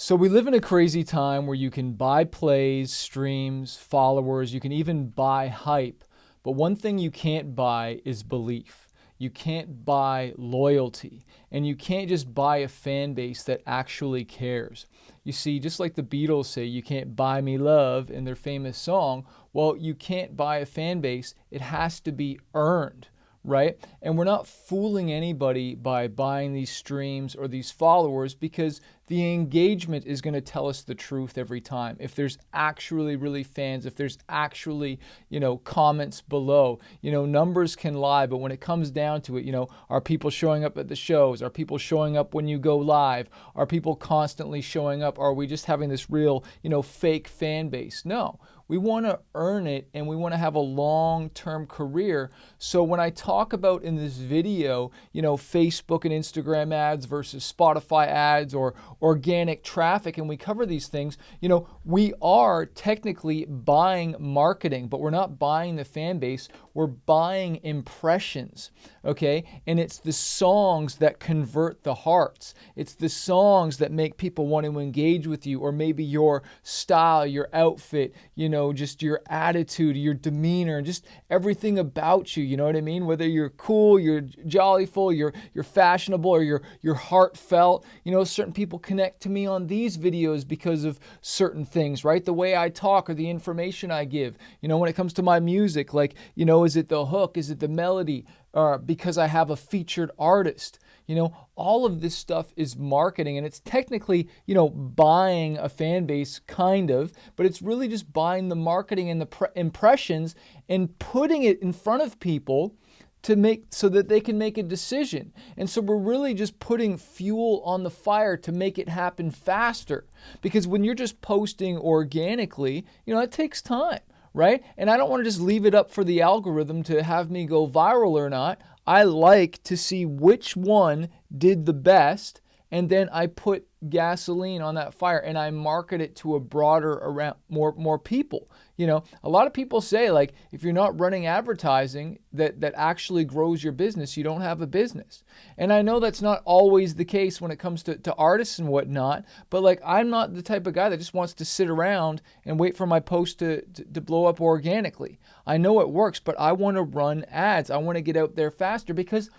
So we live in a crazy time where you can buy plays, streams, followers, you can even buy hype. But one thing you can't buy is belief. You can't buy loyalty. And you can't just buy a fan base that actually cares. You see, just like the Beatles say, you can't buy me love in their famous song, well, you can't buy a fan base. It has to be earned, right? And we're not fooling anybody by buying these streams or these followers, because the engagement is going to tell us the truth every time. If there's actually really fans, if there's actually, comments below, numbers can lie, but when it comes down to it, are people showing up at the shows? Are people showing up when you go live? Are people constantly showing up? Are we just having this real, fake fan base? No. We want to earn it, and we want to have a long-term career. So when I talk about in this video, Facebook and Instagram ads versus Spotify ads or organic traffic, and we cover these things, we are technically buying marketing, but we're not buying the fan base. We're buying impressions, okay? And it's the songs that convert the hearts. It's the songs that make people want to engage with you, or maybe your style, your outfit, just your attitude, your demeanor, and just everything about you, you know what I mean? Whether you're cool, you're jollyful, you're fashionable, or you're heartfelt. Certain people connect to me on these videos because of certain things, right? The way I talk or the information I give. When it comes to my music, is it the hook? Is it the melody? Because I have a featured artist. All of this stuff is marketing, and it's technically, buying a fan base, kind of, but it's really just buying the marketing and the impressions and putting it in front of people to make so that they can make a decision. And so we're really just putting fuel on the fire to make it happen faster. Because when you're just posting organically, it takes time, right? And I don't want to just leave it up for the algorithm to have me go viral or not. I like to see which one did the best, and then I put gasoline on that fire and I market it to a broader around more people. A lot of people say, if you're not running advertising that actually grows your business, you don't have a business. And I know that's not always the case when it comes to artists and whatnot, but I'm not the type of guy that just wants to sit around and wait for my post to blow up organically. I know it works, but I want to run ads. I want to get out there faster, because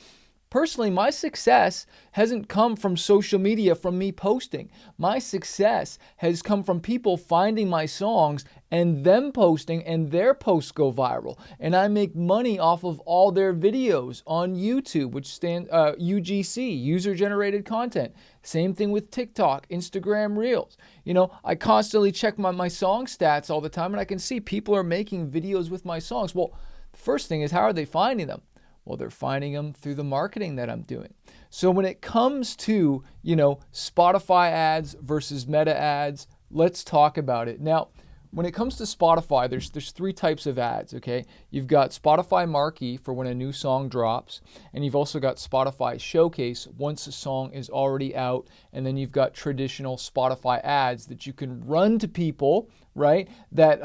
personally, my success hasn't come from social media, from me posting. My success has come from people finding my songs and them posting, and their posts go viral. And I make money off of all their videos on YouTube, which stands UGC, user-generated content. Same thing with TikTok, Instagram Reels. I constantly check my song stats all the time, and I can see people are making videos with my songs. Well, the first thing is, how are they finding them? Well, they're finding them through the marketing that I'm doing. So when it comes to, Spotify ads versus Meta ads, let's talk about it. Now, when it comes to Spotify, there's three types of ads, okay? You've got Spotify Marquee for when a new song drops, and you've also got Spotify Showcase once a song is already out, and then you've got traditional Spotify ads that you can run to people, right, that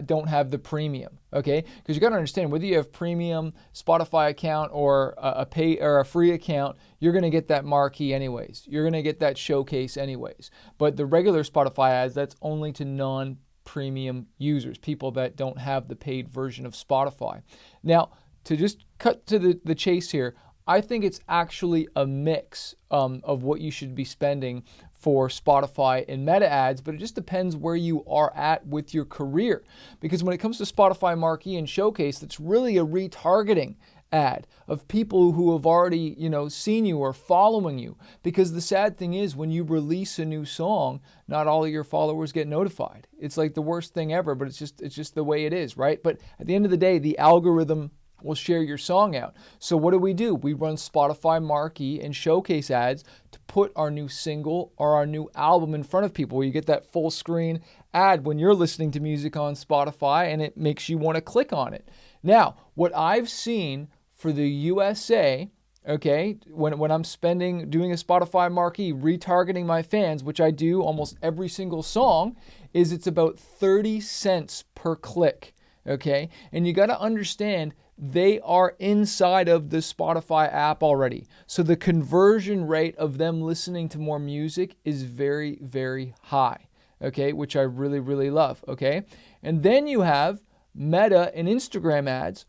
don't have the premium, okay? Because you got to understand, whether you have premium Spotify account or a pay or a free account, you're going to get that Marquee anyways. You're going to get that Showcase anyways. But the regular Spotify ads, that's only to non-premium users, people that don't have the paid version of Spotify. Now, to just cut to the chase here, I think it's actually a mix of what you should be spending for Spotify and Meta ads, but it just depends where you are at with your career. Because when it comes to Spotify Marquee and Showcase, that's really a retargeting ad of people who have already, seen you or following you. Because the sad thing is, when you release a new song, not all of your followers get notified. It's like the worst thing ever, but it's just the way it is, right? But at the end of the day, the algorithm will share your song out. So what do? We run Spotify Marquee and Showcase ads to put our new single or our new album in front of people, where you get that full screen ad when you're listening to music on Spotify, and it makes you want to click on it. Now, what I've seen for the USA, okay, when I'm doing a Spotify Marquee, retargeting my fans, which I do almost every single song, is it's about 30 cents per click, okay? And you got to understand they are inside of the Spotify app already. So the conversion rate of them listening to more music is very, very high, okay, which I really, really love, okay? And then you have Meta and Instagram ads,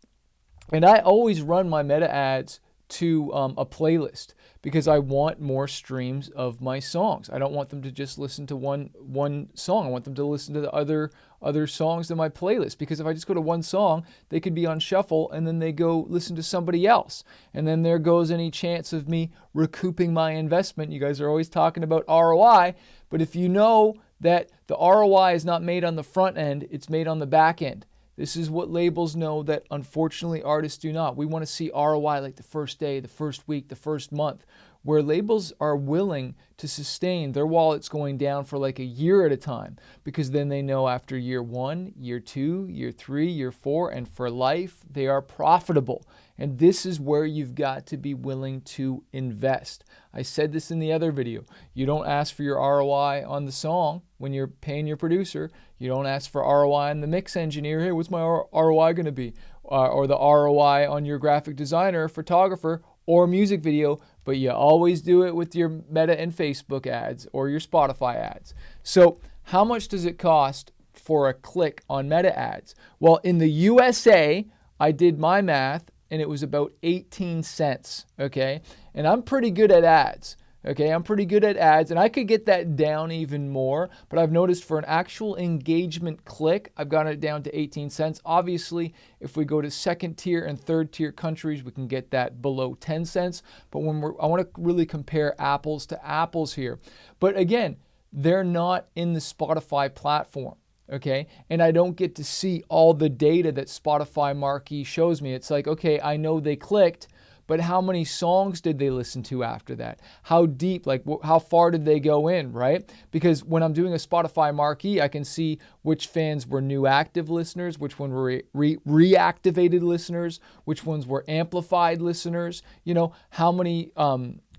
and I always run my Meta ads to a playlist because I want more streams of my songs. I don't want them to just listen to one song. I want them to listen to the other songs in my playlist, because if I just go to one song, they could be on shuffle and then they go listen to somebody else. And then there goes any chance of me recouping my investment. You guys are always talking about ROI, but if you know that the ROI is not made on the front end, it's made on the back end. This is what labels know that unfortunately artists do not. We want to see ROI like the first day, the first week, the first month, where labels are willing to sustain their wallets going down for like a year at a time, because then they know after year 1, year 2, year 3, year 4, and for life, they are profitable. And this is where you've got to be willing to invest. I said this in the other video. You don't ask for your ROI on the song when you're paying your producer. You don't ask for ROI on the mix engineer. Hey, what's my ROI going to be? Or the ROI on your graphic designer, photographer, or music video, but you always do it with your Meta and Facebook ads or your Spotify ads. So how much does it cost for a click on Meta ads? Well, in the USA, I did my math, and it was about 18 cents, okay? And I'm pretty good at ads, okay? I'm pretty good at ads, and I could get that down even more, but I've noticed for an actual engagement click, I've got it down to 18 cents. Obviously, if we go to second tier and third tier countries, we can get that below 10 cents, but I want to really compare apples to apples here. But again, they're not in the Spotify platform. Okay, and I don't get to see all the data that Spotify Marquee shows me. It's like, okay, I know they clicked, but how many songs did they listen to after that? How deep, like how far did they go in, right? Because when I'm doing a Spotify Marquee, I can see which fans were new active listeners, which one were reactivated listeners, which ones were amplified listeners, you know, how many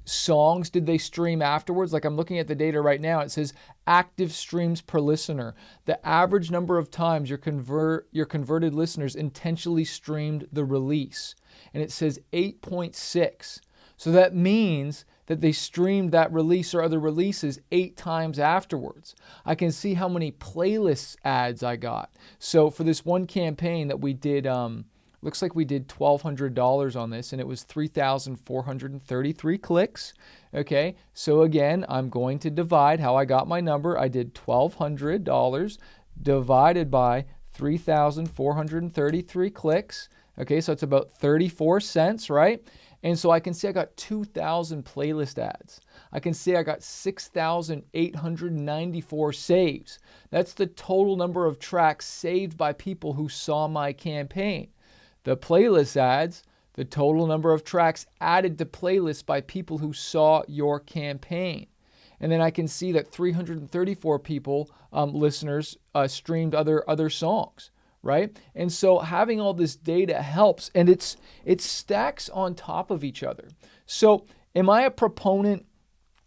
songs did they stream afterwards? Like I'm looking at the data right now. It says active streams per listener. The average number of times your converted listeners intentionally streamed the release. And it says 8.6. So that means that they streamed that release or other releases 8 times afterwards. I can see how many playlists ads I got. So for this one campaign that we did, looks like we did $1,200 on this, and it was 3,433 clicks. Okay, so again, I'm going to divide how I got my number. I did $1,200 divided by 3,433 clicks. Okay, so it's about 34 cents, right? And so I can see I got 2,000 playlist ads. I can see I got 6,894 saves. That's the total number of tracks saved by people who saw my campaign. The playlist ads, the total number of tracks added to playlists by people who saw your campaign. And then I can see that 334 people, listeners, streamed other songs, right? And so having all this data helps, and it stacks on top of each other. So am I a proponent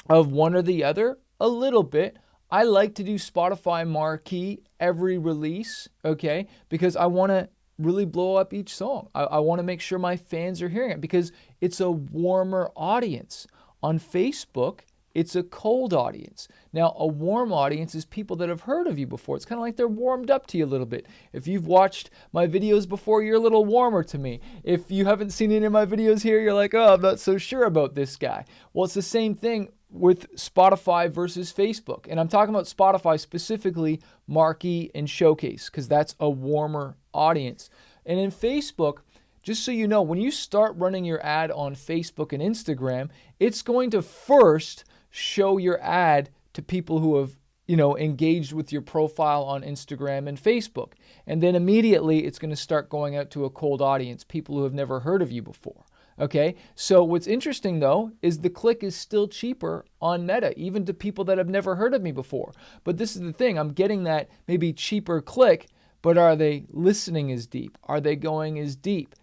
of one or the other? A little bit. I like to do Spotify Marquee every release, okay, because I want to really blow up each song. I want to make sure my fans are hearing it because it's a warmer audience. On Facebook, it's a cold audience. Now, a warm audience is people that have heard of you before. It's kind of like they're warmed up to you a little bit. If you've watched my videos before, you're a little warmer to me. If you haven't seen any of my videos here, you're like, oh, I'm not so sure about this guy. Well, it's the same thing with Spotify versus Facebook. And I'm talking about Spotify specifically, Marquee and Showcase, because that's a warmer audience. And in Facebook, just so you know, when you start running your ad on Facebook and Instagram, it's going to first show your ad to people who have, engaged with your profile on Instagram and Facebook. And then immediately it's going to start going out to a cold audience, people who have never heard of you before. Okay, so what's interesting though is the click is still cheaper on Meta, even to people that have never heard of me before. But this is the thing, I'm getting that maybe cheaper click, but are they listening as deep? Are they going as deep?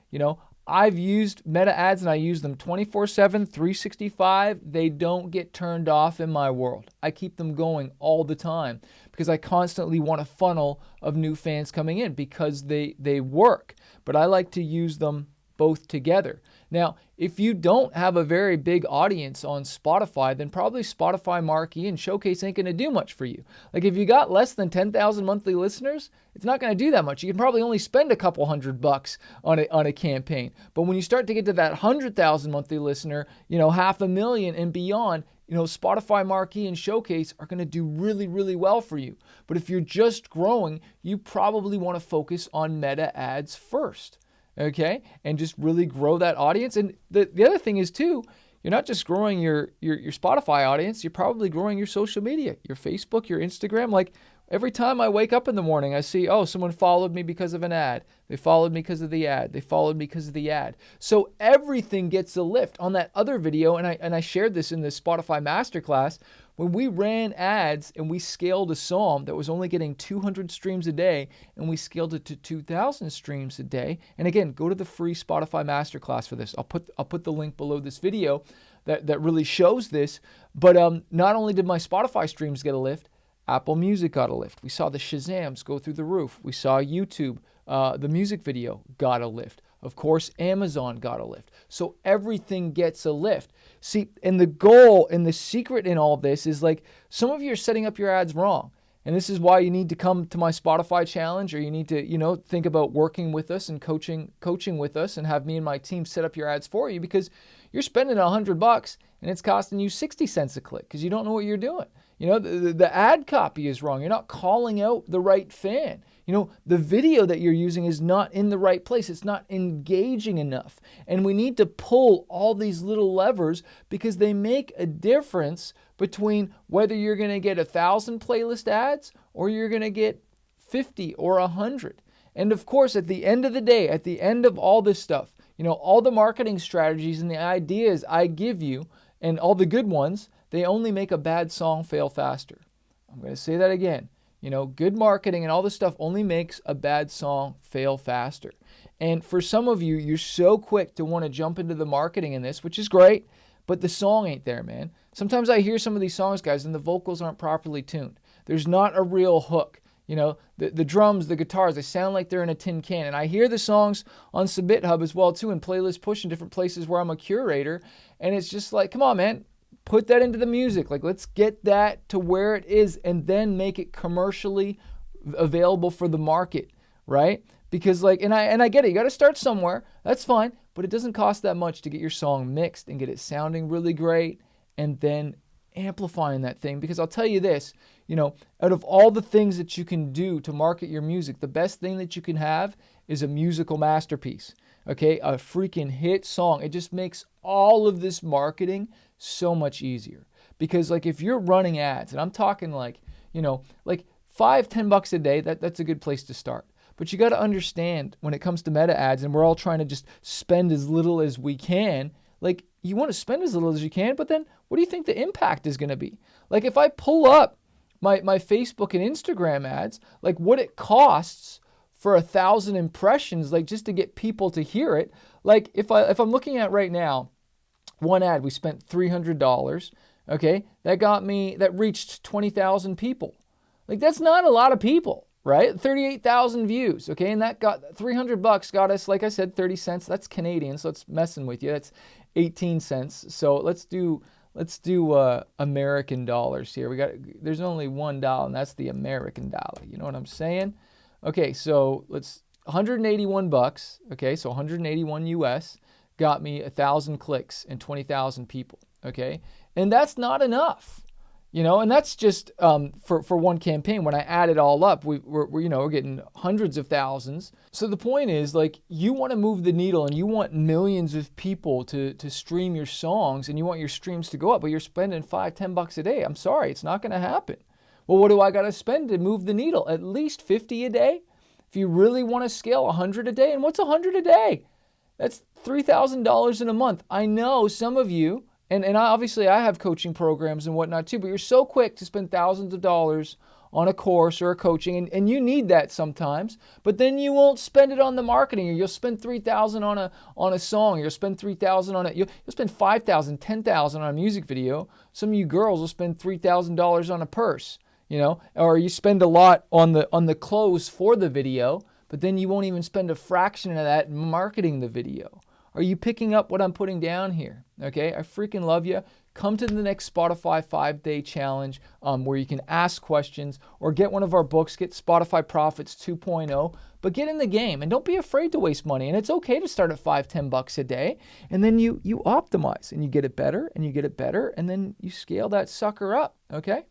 I've used Meta ads and I use them 24/7, 365. They don't get turned off in my world. I keep them going all the time because I constantly want a funnel of new fans coming in because they work. But I like to use them both together. Now, if you don't have a very big audience on Spotify, then probably Spotify Marquee and Showcase ain't going to do much for you. Like if you got less than 10,000 monthly listeners, it's not going to do that much. You can probably only spend a couple $100 on a campaign. But when you start to get to that 100,000 monthly listener, 500,000 and beyond, Spotify Marquee and Showcase are going to do really, really well for you. But if you're just growing, you probably want to focus on Meta ads first. Okay, and just really grow that audience. And the other thing is too, you're not just growing your Spotify audience, you're probably growing your social media, your Facebook, your Instagram. Like every time I wake up in the morning, I see, oh, someone followed me because of an ad. They followed me because of the ad. They followed me because of the ad. So everything gets a lift. On that other video, and I shared this in the Spotify Masterclass, when we ran ads and we scaled a song that was only getting 200 streams a day and we scaled it to 2,000 streams a day. And again, go to the free Spotify Masterclass for this. I'll put the link below this video that really shows this. But not only did my Spotify streams get a lift, Apple Music got a lift. We saw the Shazams go through the roof. We saw YouTube, the music video got a lift. Of course, Amazon got a lift. So everything gets a lift. See, and the goal and the secret in all this is like some of you are setting up your ads wrong. And this is why you need to come to my Spotify challenge, or you need to, think about working with us and coaching with us and have me and my team set up your ads for you, because you're spending $100 and it's costing you 60 cents a click because you don't know what you're doing. The ad copy is wrong. You're not calling out the right fan. The video that you're using is not in the right place. It's not engaging enough. And we need to pull all these little levers because they make a difference between whether you're going to get 1,000 playlist ads or you're going to get 50 or 100. And of course, at the end of the day, at the end of all this stuff, all the marketing strategies and the ideas I give you and all the good ones, they only make a bad song fail faster. I'm going to say that again. Good marketing and all this stuff only makes a bad song fail faster. And for some of you, you're so quick to want to jump into the marketing in this, which is great, but the song ain't there, man. Sometimes I hear some of these songs, guys, and the vocals aren't properly tuned. There's not a real hook. The drums, the guitars, they sound like they're in a tin can. And I hear the songs on Submit Hub as well, too, and Playlist Push in different places where I'm a curator. And it's just like, come on, man. Put that into the music. Like, let's get that to where it is and then make it commercially available for the market, right? Because and I get it. You got to start somewhere. That's fine. But it doesn't cost that much to get your song mixed and get it sounding really great and then amplifying that thing. Because I'll tell you this, out of all the things that you can do to market your music, the best thing that you can have is a musical masterpiece. Okay? A freaking hit song. It just makes all of this marketing so much easier. Because if you're running ads, and I'm talking $5-10 a day, that's a good place to start. But you got to understand when it comes to Meta ads, and we're all trying to just spend as little as we can, you want to spend as little as you can, but then what do you think the impact is going to be? If I pull up my Facebook and Instagram ads, what it costs for 1,000 impressions, just to get people to hear it, if I'm looking at right now, one ad, we spent $300, okay? That reached 20,000 people. That's not a lot of people, right? 38,000 views, okay? And that got $300 got us, like I said, 30 cents. That's Canadian, so it's messing with you. That's 18 cents. So let's do American dollars here. There's only $1, and that's the American dollar. You know what I'm saying? Okay, so $181, okay? So 181 US. Got me 1,000 clicks and 20,000 people, okay? And that's not enough, and that's just for one campaign. When I add it all up, we're getting hundreds of thousands. So the point is, you want to move the needle and you want millions of people to stream your songs and you want your streams to go up, but you're spending $5-10 a day. I'm sorry, it's not going to happen. Well, what do I got to spend to move the needle? At least 50 a day? If you really want to scale, 100 a day. And what's 100 a day? That's $3,000 in a month. I know some of you, And obviously I have coaching programs and whatnot too, but you're so quick to spend thousands of dollars on a course or a coaching, and you need that sometimes, but then you won't spend it on the marketing, or you'll spend $3,000 on a song, you'll spend $3,000 on it, you'll spend $5,000, $10,000 on a music video. Some of you girls will spend $3,000 on a purse, or you spend a lot on the clothes for the video, but then you won't even spend a fraction of that marketing the video. Are you picking up what I'm putting down here? Okay, I freaking love you. Come to the next Spotify 5-day challenge where you can ask questions, or get one of our books, get Spotify Profits 2.0, but get in the game and don't be afraid to waste money. And it's okay to start at $5-10 a day, and then you optimize and you get it better and you get it better, and then you scale that sucker up, okay?